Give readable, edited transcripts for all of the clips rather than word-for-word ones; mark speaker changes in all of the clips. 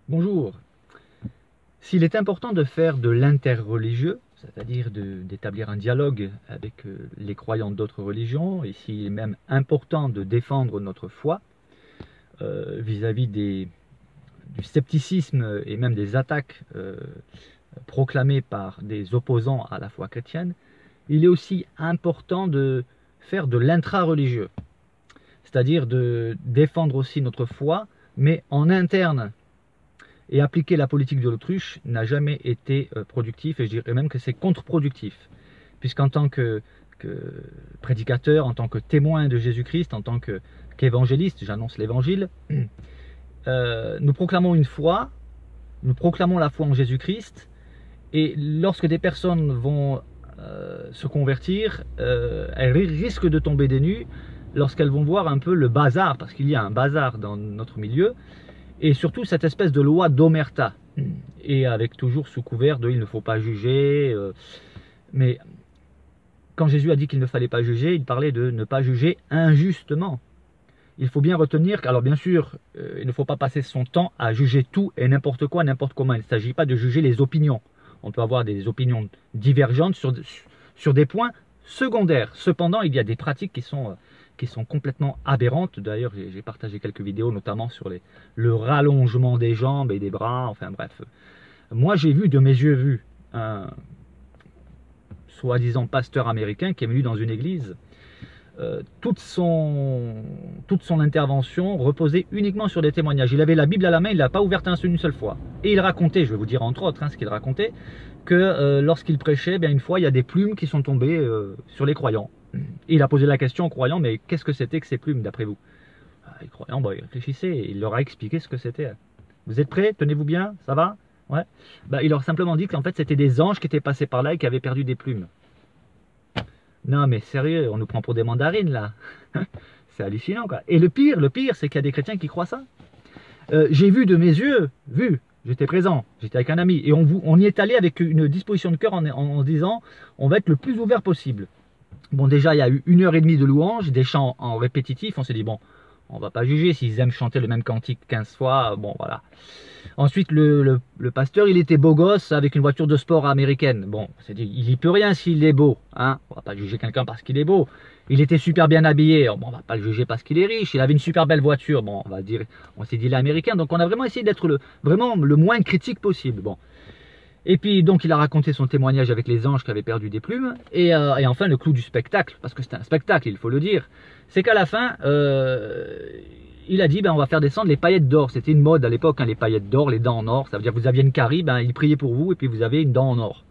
Speaker 1: Bonjour. S'il est important de faire de l'interreligieux, c'est-à-dire d'établir un dialogue avec les croyants d'autres religions, et s'il est même important de défendre notre foi vis-à-vis du scepticisme et même des attaques proclamées par des opposants à la foi chrétienne, il est aussi important de faire de l'intra-religieux, c'est-à-dire de défendre aussi notre foi, mais en interne. Et appliquer la politique de l'autruche n'a jamais été productif, et je dirais même que c'est contre-productif. Puisqu'en tant que prédicateur, en tant que témoin de Jésus-Christ, en tant qu'évangéliste, j'annonce l'évangile, nous proclamons une foi, nous proclamons la foi en Jésus-Christ, et lorsque des personnes vont se convertir, elles risquent de tomber des nues lorsqu'elles vont voir un peu le bazar, parce qu'il y a un bazar dans notre milieu, et surtout cette espèce de loi d'omerta, et avec toujours sous couvert de il ne faut pas juger, mais quand Jésus a dit qu'il ne fallait pas juger, il parlait de ne pas juger injustement. Il faut bien retenir qu'alors bien sûr, il ne faut pas passer son temps à juger tout et n'importe quoi, n'importe comment. Il ne s'agit pas de juger les opinions. On peut avoir des opinions divergentes sur des points secondaires. Cependant, il y a des pratiques qui sont complètement aberrantes. D'ailleurs, j'ai partagé quelques vidéos, notamment sur le rallongement des jambes et des bras, enfin bref. Moi, j'ai vu de mes yeux un soi-disant pasteur américain qui est venu dans une église. Toute son intervention reposait uniquement sur des témoignages. Il avait la Bible à la main, il ne l'a pas ouverte une seule fois. Et il racontait, je vais vous dire entre autres ce qu'il racontait, que lorsqu'il prêchait, une fois, il y a des plumes qui sont tombées sur les croyants. Et il a posé la question aux croyants, mais qu'est-ce que c'était que ces plumes d'après vous? Les croyants, ils réfléchissaient et il leur a expliqué ce que c'était. Vous êtes prêts? Tenez-vous bien? Ça va? Ouais. Il leur a simplement dit qu'en fait c'était des anges qui étaient passés par là et qui avaient perdu des plumes. Non mais sérieux, on nous prend pour des mandarines là. C'est hallucinant quoi. Et le pire c'est qu'il y a des chrétiens qui croient ça. J'ai vu de mes yeux, j'étais présent, j'étais avec un ami, et on y est allé avec une disposition de cœur en disant on va être le plus ouvert possible. Bon, déjà, il y a eu 1h30 de louanges, des chants en répétitif. On s'est dit, bon, on va pas juger s'ils aiment chanter le même cantique 15 fois. Bon, voilà. Ensuite, le pasteur, il était beau gosse avec une voiture de sport américaine. Bon, on s'est dit, il y peut rien s'il est beau. Hein, on va pas juger quelqu'un parce qu'il est beau. Il était super bien habillé. Bon, on va pas le juger parce qu'il est riche. Il avait une super belle voiture. Bon, on s'est dit, il est américain. Donc, on a vraiment essayé d'être vraiment le moins critique possible. Bon. Et puis donc il a raconté son témoignage avec les anges qui avaient perdu des plumes. Et enfin le clou du spectacle, parce que c'était un spectacle, il faut le dire, c'est qu'à la fin, il a dit on va faire descendre les paillettes d'or. C'était une mode à l'époque, les paillettes d'or, les dents en or. Ça veut dire que vous aviez une carie, il priait pour vous et puis vous avez une dent en or.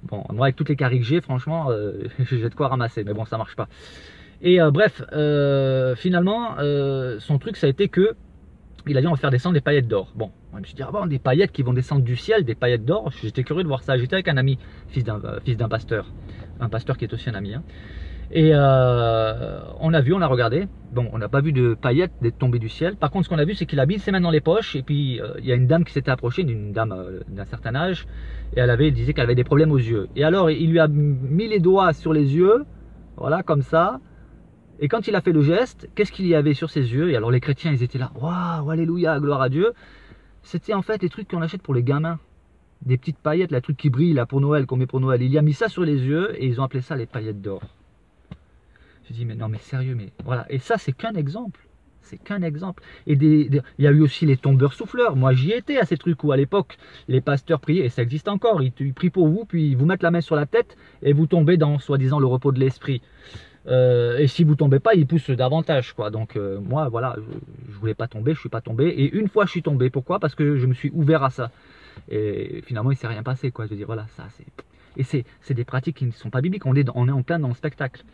Speaker 1: Bon, moi avec toutes les caries que j'ai, franchement, j'ai de quoi ramasser, mais bon, ça marche pas. Et bref, finalement, son truc ça a été que il a dit on va faire descendre des paillettes d'or. Bon, je me suis dit, des paillettes qui vont descendre du ciel, des paillettes d'or. J'étais curieux de voir ça. J'étais avec un ami, fils d'un pasteur. Un pasteur qui est aussi un ami. Hein. Et on a regardé. Bon, on n'a pas vu de paillettes tomber du ciel. Par contre, ce qu'on a vu, c'est qu'il a mis ses mains dans les poches. Et puis, il y a une dame qui s'était approchée, une dame d'un certain âge. Et elle disait qu'elle avait des problèmes aux yeux. Et alors, il lui a mis les doigts sur les yeux. Voilà, comme ça. Et quand il a fait le geste, qu'est-ce qu'il y avait sur ses yeux? Et alors les chrétiens, ils étaient là, waouh, alléluia, gloire à Dieu. C'était en fait les trucs qu'on achète pour les gamins. Des petites paillettes, les trucs qui brillent là pour Noël, qu'on met pour Noël. Il y a mis ça sur les yeux et ils ont appelé ça les paillettes d'or. Je dis, mais non, mais sérieux, mais voilà. Et ça, c'est qu'un exemple. C'est qu'un exemple. Et il y a eu aussi les tombeurs souffleurs. Moi, j'y étais à ces trucs où à l'époque, les pasteurs priaient, et ça existe encore. Ils prient pour vous, puis ils vous mettent la main sur la tête et vous tombez dans, soi-disant, le repos de l'esprit. Et si vous tombez pas, il pousse davantage quoi. Donc moi voilà, je voulais pas tomber, je suis pas tombé. Et une fois je suis tombé, pourquoi? Parce que je me suis ouvert à ça. Et finalement il s'est rien passé quoi. Je veux dire voilà, ça c'est. Et c'est des pratiques qui ne sont pas bibliques. On est en plein dans le spectacle.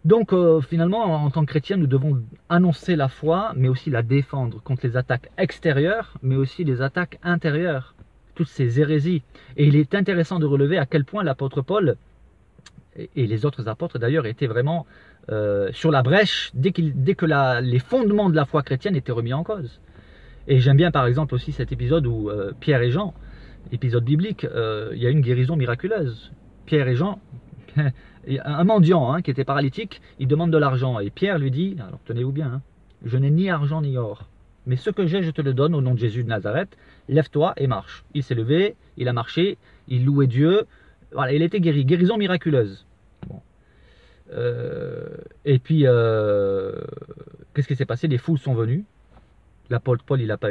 Speaker 1: Donc finalement en tant que chrétien nous devons annoncer la foi, mais aussi la défendre contre les attaques extérieures, mais aussi les attaques intérieures. Toutes ces hérésies. Et il est intéressant de relever à quel point l'apôtre Paul et les autres apôtres d'ailleurs étaient vraiment sur la brèche dès que les fondements de la foi chrétienne étaient remis en cause. Et j'aime bien par exemple aussi cet épisode où Pierre et Jean, épisode biblique, il y a une guérison miraculeuse. Pierre et Jean, un mendiant qui était paralytique, il demande de l'argent et Pierre lui dit, alors tenez-vous bien, je n'ai ni argent ni or, Mais ce que j'ai, je te le donne au nom de Jésus de Nazareth. Lève-toi et marche. Il s'est levé, il a marché, il louait Dieu. Voilà, il a été guéri. Guérison miraculeuse. Bon. Et puis, qu'est-ce qui s'est passé? Les foules sont venues. L'apôtre Paul, il n'a pas,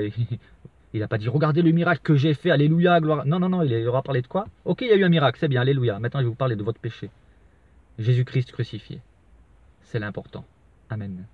Speaker 1: il a pas dit regardez le miracle que j'ai fait, alléluia, gloire. Non, non, non, il aura parlé de quoi? Ok, il y a eu un miracle, c'est bien, alléluia. Maintenant, je vais vous parler de votre péché. Jésus-Christ crucifié. C'est l'important. Amen.